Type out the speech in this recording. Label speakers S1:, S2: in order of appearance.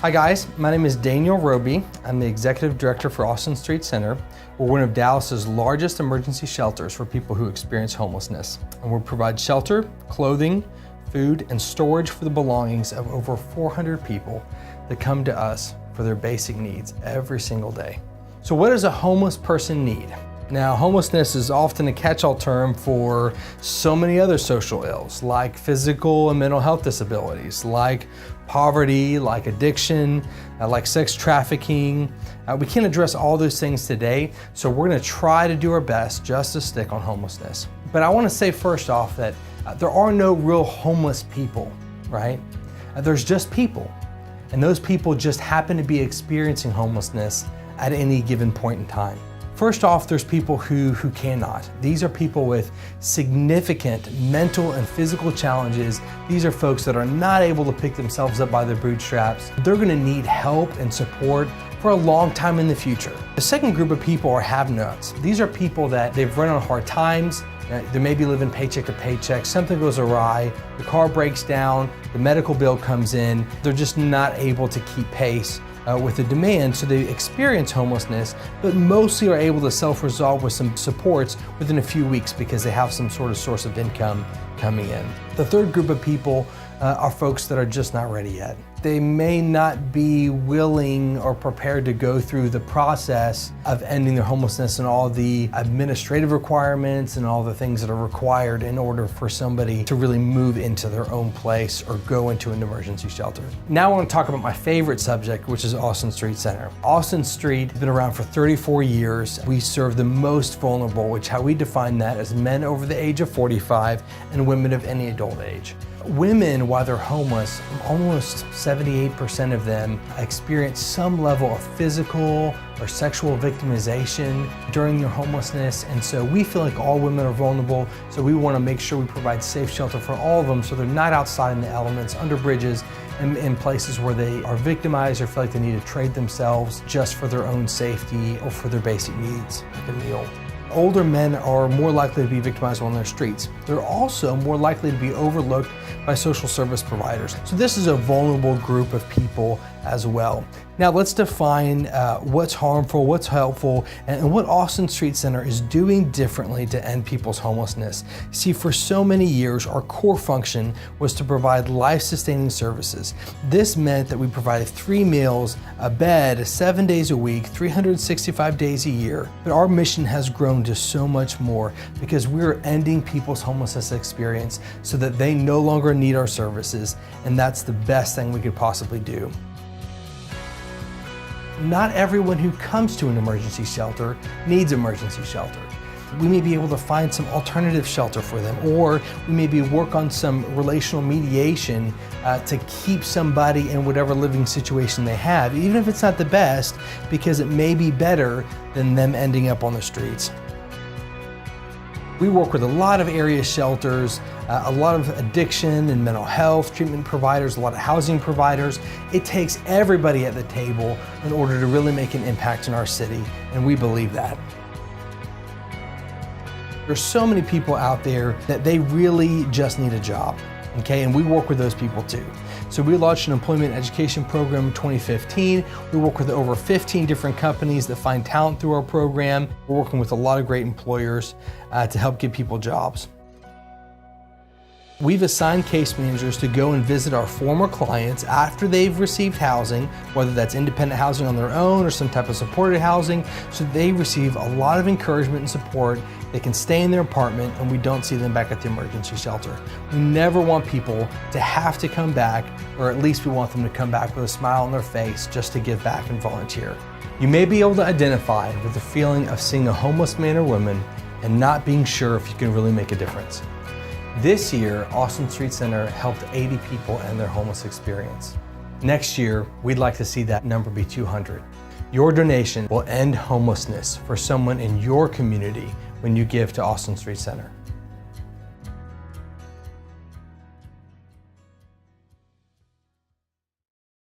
S1: Hi guys, my name is Daniel Roby. I'm the Executive Director for Austin Street Center. We're one of Dallas's largest emergency shelters for people who experience homelessness. And we provide shelter, clothing, food, and storage for the belongings of over 400 people that come to us for their basic needs every single day. So what does a homeless person need? Now, homelessness is often a catch-all term for so many other social ills, like physical and mental health disabilities, like poverty, like addiction, like sex trafficking. We can't address all those things today, so we're gonna try to do our best just to stick on homelessness. But I wanna say first off that there are no real homeless people, right? There's just people, and those people just happen to be experiencing homelessness at any given point in time. First off, there's people who cannot. These are people with significant mental and physical challenges. These are folks that are not able to pick themselves up by their bootstraps. They're gonna need help and support for a long time in the future. The second group of people are have-nots. These are people that they've run on hard times. They may be living paycheck to paycheck, something goes awry, the car breaks down, the medical bill comes in, they're just not able to keep pace with the demand, so they experience homelessness, but mostly are able to self-resolve with some supports within a few weeks because they have some sort of source of income coming in. The third group of people are folks that are just not ready yet. They may not be willing or prepared to go through the process of ending their homelessness and all the administrative requirements and all the things that are required in order for somebody to really move into their own place or go into an emergency shelter. Now I want to talk about my favorite subject, which is Austin Street Center. Austin Street has been around for 34 years. We serve the most vulnerable, which how we define that as men over the age of 45 and women of any adult age. Women, while they're homeless, almost 78% of them experience some level of physical or sexual victimization during their homelessness. And so we feel like all women are vulnerable, so we want to make sure we provide safe shelter for all of them so they're not outside in the elements, under bridges, and in places where they are victimized or feel like they need to trade themselves just for their own safety or for their basic needs, like a meal. Older men are more likely to be victimized on their streets. They're also more likely to be overlooked by social service providers. So this is a vulnerable group of people as well. Now let's define what's harmful, what's helpful, and what Austin Street Center is doing differently to end people's homelessness. See, for so many years, our core function was to provide life-sustaining services. This meant that we provided 3 meals, a bed, 7 days a week, 365 days a year. But our mission has grown to so much more because we're ending people's homelessness experience so that they no longer need our services, and that's the best thing we could possibly do. Not everyone who comes to an emergency shelter needs emergency shelter. We may be able to find some alternative shelter for them, or we maybe work on some relational mediation to keep somebody in whatever living situation they have, even if it's not the best, because it may be better than them ending up on the streets. We work with a lot of area shelters, a lot of addiction and mental health treatment providers, a lot of housing providers. It takes everybody at the table in order to really make an impact in our city, and we believe that. There's so many people out there that they really just need a job, okay? And we work with those people too. So we launched an employment education program in 2015. We work with over 15 different companies that find talent through our program. We're working with a lot of great employers to help give people jobs. We've assigned case managers to go and visit our former clients after they've received housing, whether that's independent housing on their own or some type of supported housing, so they receive a lot of encouragement and support. They can stay in their apartment and we don't see them back at the emergency shelter. We never want people to have to come back, or at least we want them to come back with a smile on their face just to give back and volunteer. You may be able to identify with the feeling of seeing a homeless man or woman and not being sure if you can really make a difference. This year, Austin Street Center helped 80 people end their homeless experience. Next year, we'd like to see that number be 200. Your donation will end homelessness for someone in your community when you give to Austin Street Center.